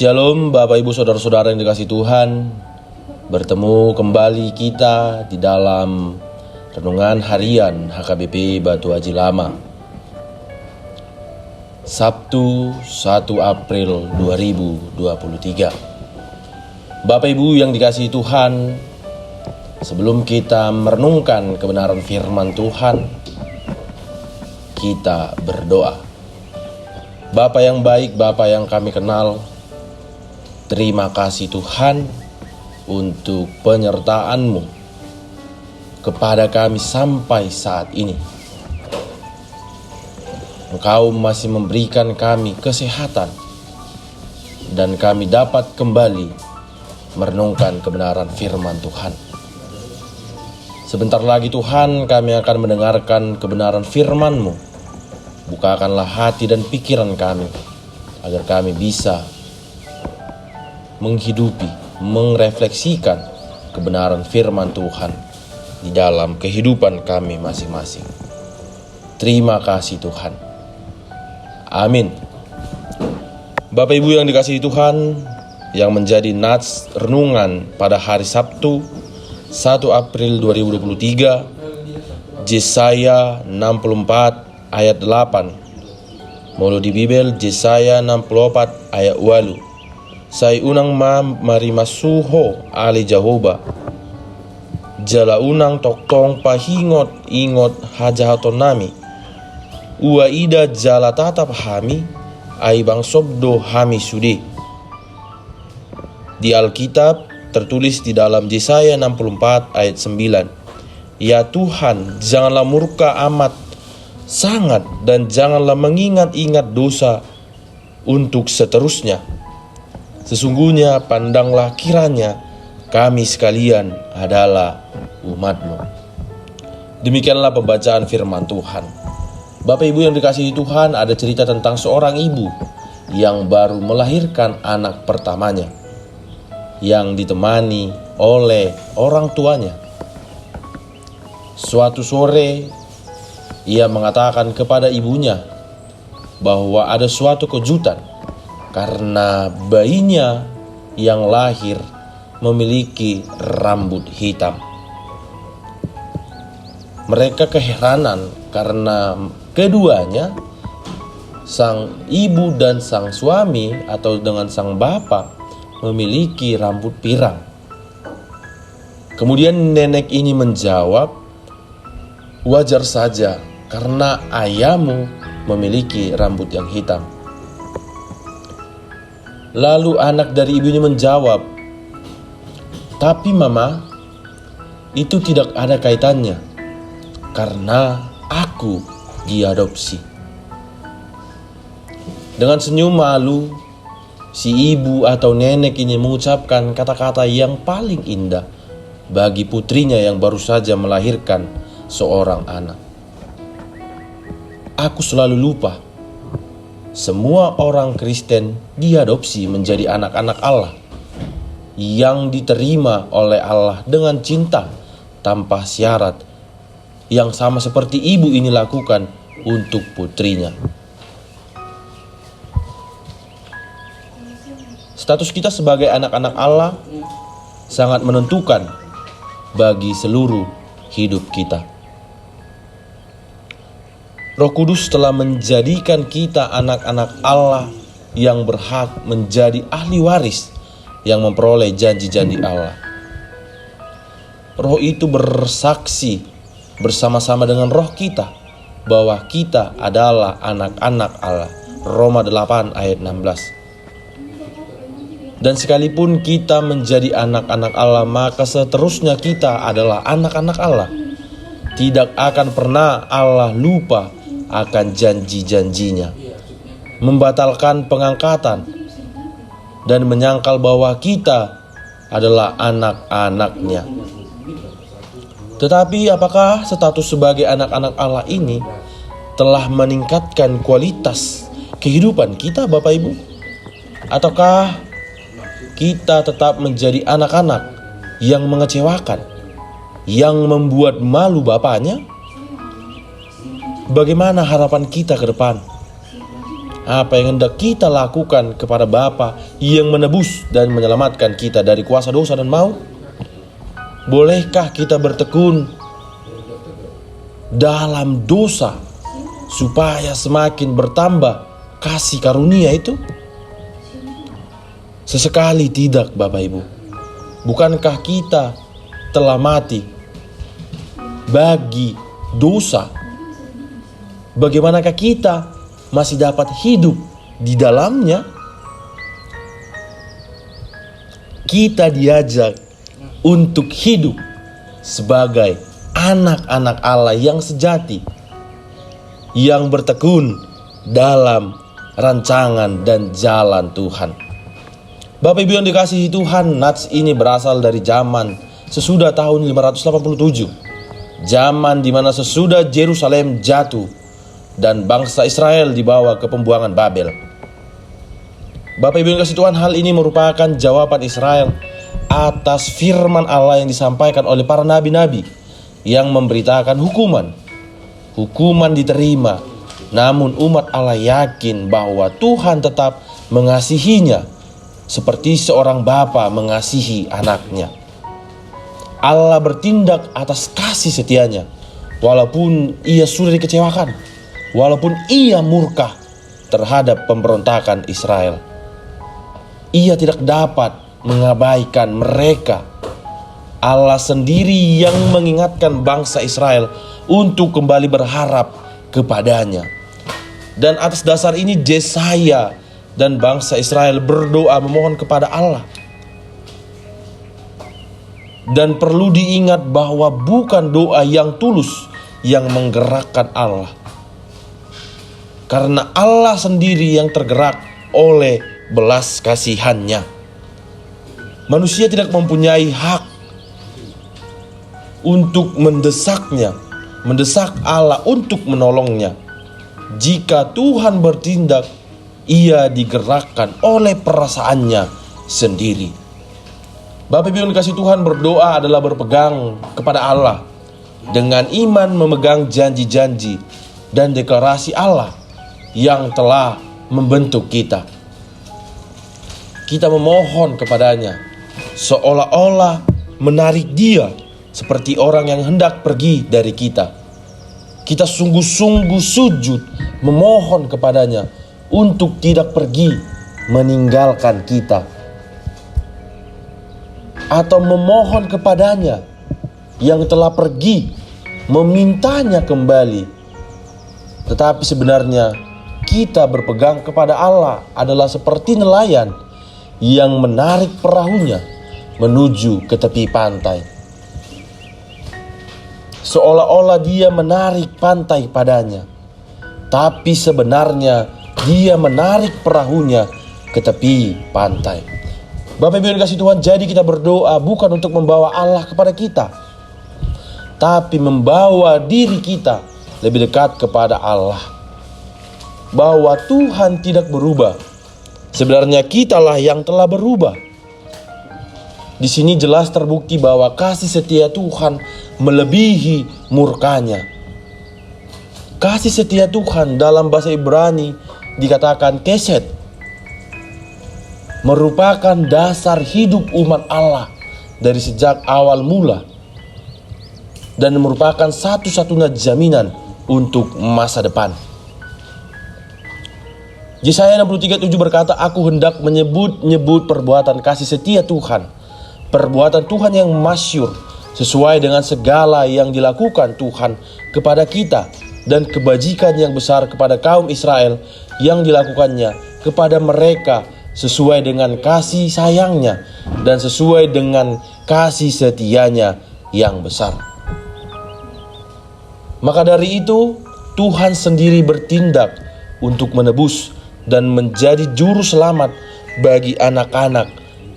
Shalom Bapak Ibu Saudara-saudara yang dikasihi Tuhan. Bertemu kembali kita di dalam Renungan Harian HKBP Batu Haji Lama, Sabtu 1 April 2023. Bapak Ibu yang dikasihi Tuhan, sebelum kita merenungkan kebenaran firman Tuhan, kita berdoa. Bapa yang baik, Bapa yang kami kenal, terima kasih Tuhan untuk penyertaan-Mu kepada kami sampai saat ini. Engkau masih memberikan kami kesehatan dan kami dapat kembali merenungkan kebenaran firman Tuhan. Sebentar lagi Tuhan kami akan mendengarkan kebenaran firman-Mu. Bukakanlah hati dan pikiran kami agar kami bisa menghidupi, merefleksikan kebenaran firman Tuhan di dalam kehidupan kami masing-masing. Terima kasih Tuhan. Amin. Bapak Ibu yang dikasihi Tuhan, yang menjadi nats renungan pada hari Sabtu 1 April 2023, Yesaya 64 ayat 8. Molo di Bibel Yesaya 64 ayat 8. Sai unang marimasuho ali Jehovah, jala unang toktong pahingot ingot hajahaton nami, ua ida jala tatap hami, ai bang sobdo hami sudi. Di Alkitab tertulis di dalam Yesaya 64 ayat 9. Ya Tuhan, janganlah murka amat sangat dan janganlah mengingat-ingat dosa untuk seterusnya. Sesungguhnya pandanglah kiranya kami sekalian adalah umat-Mu. Demikianlah pembacaan firman Tuhan. Bapak Ibu yang dikasihi Tuhan, ada cerita tentang seorang ibu yang baru melahirkan anak pertamanya, yang ditemani oleh orang tuanya. Suatu sore, ia mengatakan kepada ibunya bahwa ada suatu kejutan karena bayinya yang lahir memiliki rambut hitam. Mereka keheranan karena keduanya, sang ibu dan sang suami atau dengan sang bapak, memiliki rambut pirang. Kemudian nenek ini menjawab, wajar saja karena ayahmu memiliki rambut yang hitam. Lalu anak dari ibunya menjawab, tapi mama, itu tidak ada kaitannya karena aku diadopsi. Dengan senyum malu, si ibu atau nenek ini mengucapkan kata-kata yang paling indah bagi putrinya yang baru saja melahirkan seorang anak. Aku selalu lupa, semua orang Kristen diadopsi menjadi anak-anak Allah yang diterima oleh Allah dengan cinta tanpa syarat, yang sama seperti ibu ini lakukan untuk putrinya. Status kita sebagai anak-anak Allah sangat menentukan bagi seluruh hidup kita. Roh Kudus telah menjadikan kita anak-anak Allah yang berhak menjadi ahli waris yang memperoleh janji-janji Allah. Roh itu bersaksi bersama-sama dengan roh kita bahwa kita adalah anak-anak Allah. Roma 8 ayat 16. Dan sekalipun kita menjadi anak-anak Allah, maka seterusnya kita adalah anak-anak Allah. Tidak akan pernah Allah lupa akan janji-janjinya, membatalkan pengangkatan, dan menyangkal bahwa kita adalah anak-anaknya. Tetapi apakah status sebagai anak-anak Allah ini telah meningkatkan kualitas kehidupan kita, Bapak Ibu? Ataukah kita tetap menjadi anak-anak yang mengecewakan, yang membuat malu bapaknya? Bagaimana harapan kita ke depan? apa yang hendak kita lakukan kepada Bapa yang menebus dan menyelamatkan kita dari kuasa dosa dan maut? Bolehkah kita bertekun dalam dosa supaya semakin bertambah kasih karunia itu? Sesekali tidak, Bapak Ibu. Bukankah kita telah mati bagi dosa? Bagaimanakah kita masih dapat hidup di dalamnya? Kita diajak untuk hidup sebagai anak-anak Allah yang sejati, yang bertekun dalam rancangan dan jalan Tuhan. Bapak Ibu yang dikasihi Tuhan, nats ini berasal dari zaman sesudah tahun 587. Zaman di mana sesudah Yerusalem jatuh dan bangsa Israel dibawa ke pembuangan Babel. Bapak Ibu yang dikasihi Tuhan, hal ini merupakan jawaban Israel atas firman Allah yang disampaikan oleh para nabi-nabi yang memberitakan hukuman. Hukuman diterima, namun umat Allah yakin bahwa Tuhan tetap mengasihinya seperti seorang bapa mengasihi anaknya. Allah bertindak atas kasih setianya walaupun ia sudah dikecewakan, walaupun ia murka terhadap pemberontakan Israel. Ia tidak dapat mengabaikan mereka. Allah sendiri yang mengingatkan bangsa Israel untuk kembali berharap kepadanya. Dan atas dasar ini Yesaya dan bangsa Israel berdoa memohon kepada Allah. Dan perlu diingat bahwa bukan doa yang tulus yang menggerakkan Allah, karena Allah sendiri yang tergerak oleh belas kasihannya. Manusia tidak mempunyai hak untuk mendesak Allah untuk menolongnya. Jika Tuhan bertindak, ia digerakkan oleh perasaannya sendiri. Bapak Ibu yang dikasihi Tuhan, berdoa adalah berpegang kepada Allah dengan iman, memegang janji-janji dan deklarasi Allah yang telah membentuk kita. Kita memohon kepadanya seolah-olah menarik dia seperti orang yang hendak pergi dari kita. Kita sungguh-sungguh sujud memohon kepadanya untuk tidak pergi meninggalkan kita, atau memohon kepadanya yang telah pergi memintanya kembali. Tetapi sebenarnya kita berpegang kepada Allah adalah seperti nelayan yang menarik perahunya menuju ke tepi pantai. Seolah-olah dia menarik pantai padanya, tapi sebenarnya dia menarik perahunya ke tepi pantai. Bapak Ibu yang dikasihi Tuhan, jadi kita berdoa bukan untuk membawa Allah kepada kita, tapi membawa diri kita lebih dekat kepada Allah. Bahwa Tuhan tidak berubah. Sebenarnya kitalah yang telah berubah. Di sini jelas terbukti bahwa kasih setia Tuhan melebihi murkanya. Kasih setia Tuhan dalam bahasa Ibrani dikatakan kesed, merupakan dasar hidup umat Allah dari sejak awal mula, dan merupakan satu-satunya jaminan untuk masa depan. Yesaya 63:7 berkata, aku hendak menyebut-nyebut perbuatan kasih setia Tuhan, perbuatan Tuhan yang masyhur sesuai dengan segala yang dilakukan Tuhan kepada kita, dan kebajikan yang besar kepada kaum Israel yang dilakukannya kepada mereka sesuai dengan kasih sayangnya dan sesuai dengan kasih setianya yang besar. Maka dari itu Tuhan sendiri bertindak untuk menebus dan menjadi juru selamat bagi anak-anak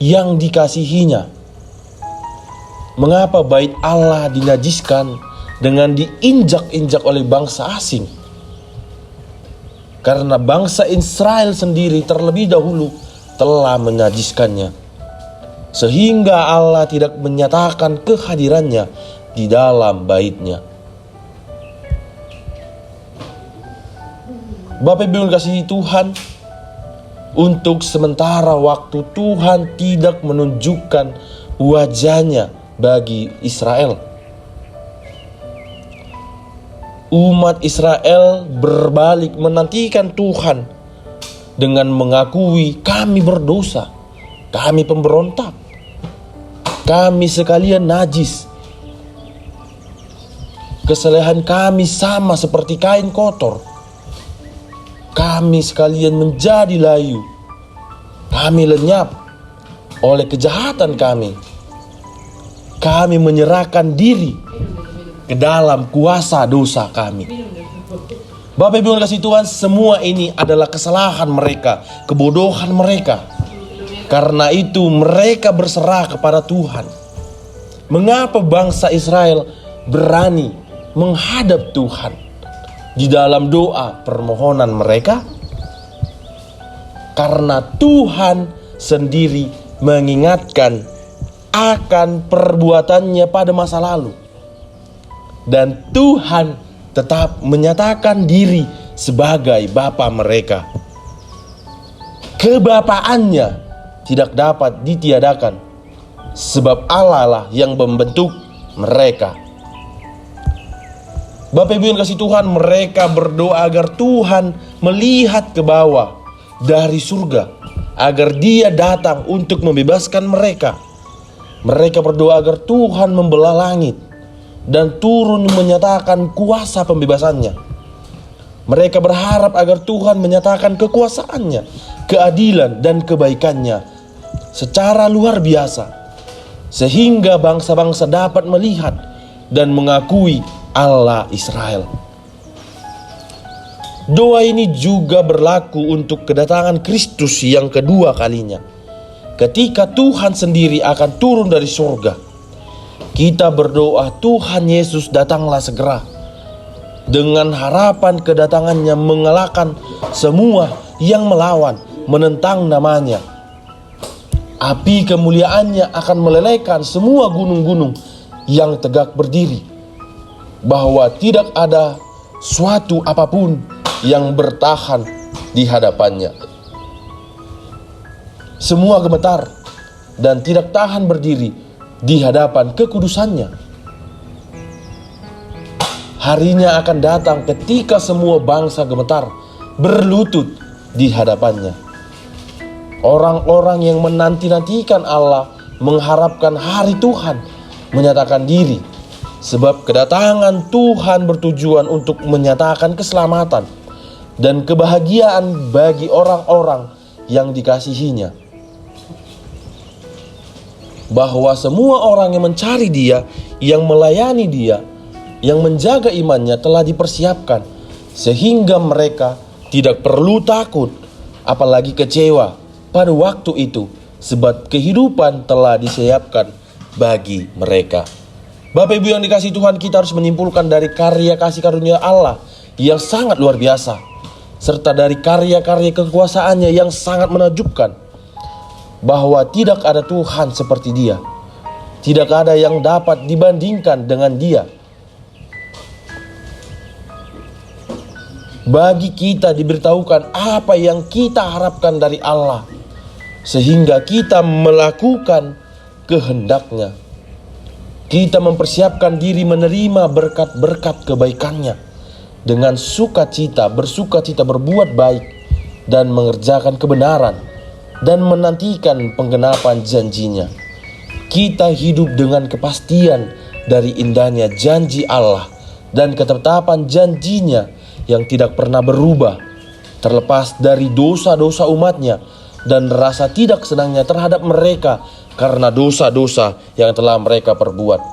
yang dikasihinya. Mengapa bait Allah dinajiskan dengan diinjak-injak oleh bangsa asing? Karena bangsa Israel sendiri terlebih dahulu telah menajiskannya, sehingga Allah tidak menyatakan kehadirannya di dalam bait-Nya. Bapak Ibu yang kasih Tuhan, untuk sementara waktu Tuhan tidak menunjukkan wajahnya bagi Israel. Umat Israel berbalik menantikan Tuhan dengan mengakui, kami berdosa, kami pemberontak, kami sekalian najis, kesalehan kami sama seperti kain kotor, kami sekalian menjadi layu, kami lenyap oleh kejahatan kami menyerahkan diri ke dalam kuasa dosa kami. Bapak Ibu yang kasih Tuhan, semua ini adalah kesalahan mereka, kebodohan mereka. Karena itu mereka berserah kepada Tuhan. Mengapa bangsa Israel berani menghadap Tuhan di dalam doa permohonan mereka? Karena Tuhan sendiri mengingatkan akan perbuatannya pada masa lalu. Dan Tuhan tetap menyatakan diri sebagai Bapa mereka. Kebapaannya tidak dapat ditiadakan, sebab Allah lah yang membentuk mereka. Bapak Ibu yang kasih Tuhan, mereka berdoa agar Tuhan melihat ke bawah dari surga, agar Dia datang untuk membebaskan mereka. Mereka berdoa agar Tuhan membelah langit dan turun menyatakan kuasa pembebasannya. Mereka berharap agar Tuhan menyatakan kekuasaannya, keadilan dan kebaikannya secara luar biasa, sehingga bangsa-bangsa dapat melihat dan mengakui Allah Israel. Doa ini juga berlaku untuk kedatangan Kristus yang kedua kalinya, ketika Tuhan sendiri akan turun dari surga. Kita berdoa, Tuhan Yesus datanglah segera, dengan harapan kedatangannya mengalahkan semua yang melawan, menentang namanya. Api kemuliaannya akan melelehkan semua gunung-gunung yang tegak berdiri, bahwa tidak ada suatu apapun yang bertahan di hadapannya. Semua gemetar dan tidak tahan berdiri di hadapan kekudusannya. Harinya akan datang ketika semua bangsa gemetar berlutut di hadapannya. Orang-orang yang menanti-nantikan Allah mengharapkan hari Tuhan menyatakan diri, sebab kedatangan Tuhan bertujuan untuk menyatakan keselamatan dan kebahagiaan bagi orang-orang yang dikasihinya. Bahwa semua orang yang mencari Dia, yang melayani Dia, yang menjaga imannya telah dipersiapkan, sehingga mereka tidak perlu takut, apalagi kecewa pada waktu itu, sebab kehidupan telah disiapkan bagi mereka. Bapak Ibu yang dikasihi Tuhan, kita harus menyimpulkan dari karya kasih karunia Allah yang sangat luar biasa, serta dari karya-karya kekuasaannya yang sangat menakjubkan, bahwa tidak ada Tuhan seperti Dia. Tidak ada yang dapat dibandingkan dengan Dia. Bagi kita diberitahukan apa yang kita harapkan dari Allah, sehingga kita melakukan kehendak-Nya. Kita mempersiapkan diri menerima berkat-berkat kebaikan-Nya dengan sukacita, bersukacita berbuat baik dan mengerjakan kebenaran, dan menantikan penggenapan janjinya. Kita hidup dengan kepastian dari indahnya janji Allah dan ketetapan janjinya yang tidak pernah berubah, terlepas dari dosa-dosa umatnya dan rasa tidak senangnya terhadap mereka karena dosa-dosa yang telah mereka perbuat.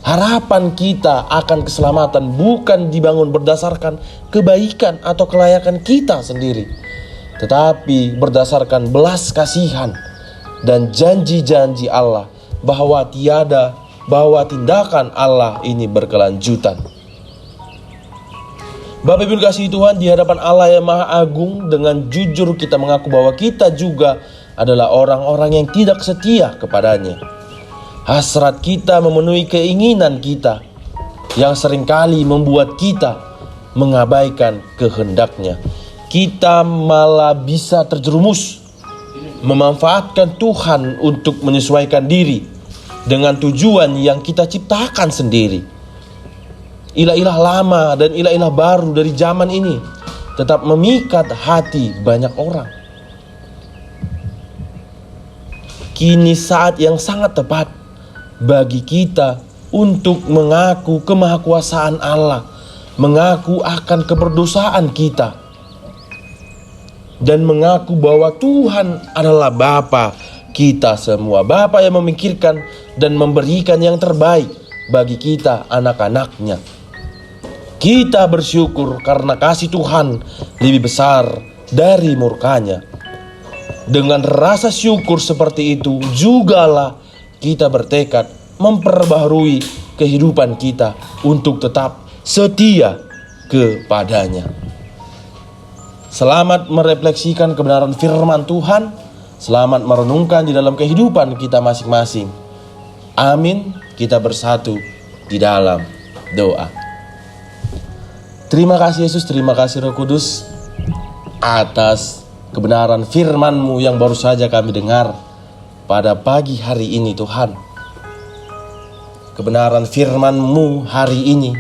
Harapan kita akan keselamatan bukan dibangun berdasarkan kebaikan atau kelayakan kita sendiri, tetapi berdasarkan belas kasihan dan janji-janji Allah, bahwa tindakan Allah ini berkelanjutan. Bapak Ibu kasih Tuhan, di hadapan Allah yang Maha Agung, dengan jujur kita mengaku bahwa kita juga adalah orang-orang yang tidak setia kepadanya. Hasrat kita memenuhi keinginan kita yang seringkali membuat kita mengabaikan kehendaknya. Kita malah bisa terjerumus memanfaatkan Tuhan untuk menyesuaikan diri dengan tujuan yang kita ciptakan sendiri. Ilah-ilah lama dan ilah-ilah baru dari zaman ini tetap memikat hati banyak orang. Kini saat yang sangat tepat bagi kita untuk mengaku kemahakuasaan Allah, mengaku akan keberdosaan kita, dan mengaku bahwa Tuhan adalah Bapa kita semua, Bapa yang memikirkan dan memberikan yang terbaik bagi kita anak-anaknya. Kita bersyukur karena kasih Tuhan lebih besar dari murkanya. Dengan rasa syukur seperti itu jugalah kita bertekad memperbaharui kehidupan kita untuk tetap setia kepadanya. Selamat merefleksikan kebenaran firman Tuhan. Selamat merenungkan di dalam kehidupan kita masing-masing. Amin. Kita bersatu di dalam doa. Terima kasih Yesus, terima kasih Roh Kudus atas kebenaran firman-Mu yang baru saja kami dengar pada pagi hari ini Tuhan. Kebenaran firman-Mu hari ini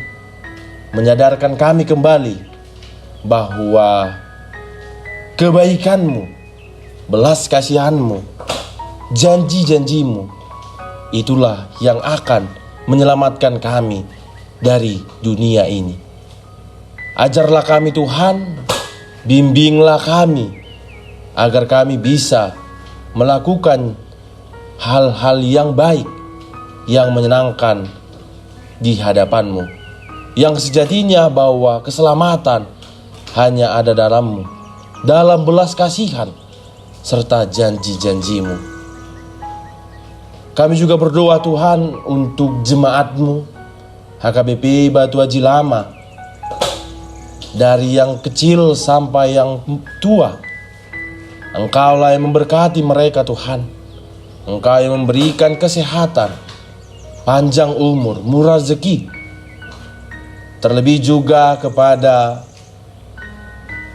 menyadarkan kami kembali bahwa kebaikan-Mu, belas kasihan-Mu, janji-janji-Mu, itulah yang akan menyelamatkan kami dari dunia ini. Ajarlah kami Tuhan, bimbinglah kami, agar kami bisa melakukan hal-hal yang baik, yang menyenangkan di hadapan-Mu, yang sejatinya bahwa keselamatan hanya ada dalam-Mu, dalam belas kasihan serta janji-janji-Mu. Kami juga berdoa Tuhan untuk jemaat-Mu HKBP Batu Haji Lama, dari yang kecil sampai yang tua. Engkaulah yang memberkati mereka Tuhan. Engkau yang memberikan kesehatan, panjang umur, murah rezeki. Terlebih juga kepada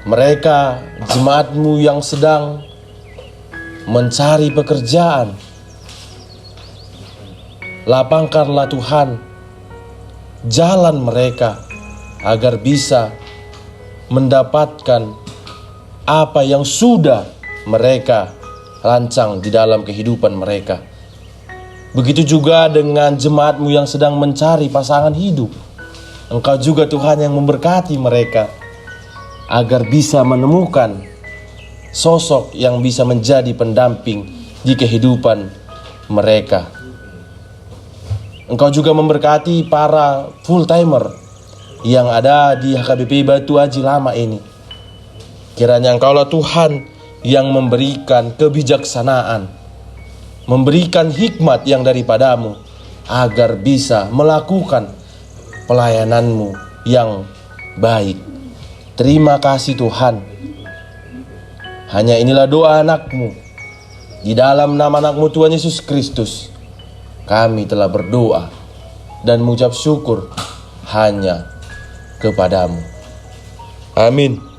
mereka jemaat-Mu yang sedang mencari pekerjaan. Lapangkanlah Tuhan jalan mereka agar bisa mendapatkan apa yang sudah mereka rancang di dalam kehidupan mereka. Begitu juga dengan jemaat-Mu yang sedang mencari pasangan hidup. Engkau juga Tuhan yang memberkati mereka agar bisa menemukan sosok yang bisa menjadi pendamping di kehidupan mereka. Engkau juga memberkati para full timer yang ada di HKBP Batu Haji Lama ini. Kiranya Engkaulah Tuhan yang memberikan kebijaksanaan, memberikan hikmat yang daripada-Mu, agar bisa melakukan pelayanan-Mu yang baik. Terima kasih Tuhan. Hanya inilah doa anak-Mu. Di dalam nama anak-Mu Tuhan Yesus Kristus, kami telah berdoa dan mengucap syukur hanya kepada-Mu. Amin.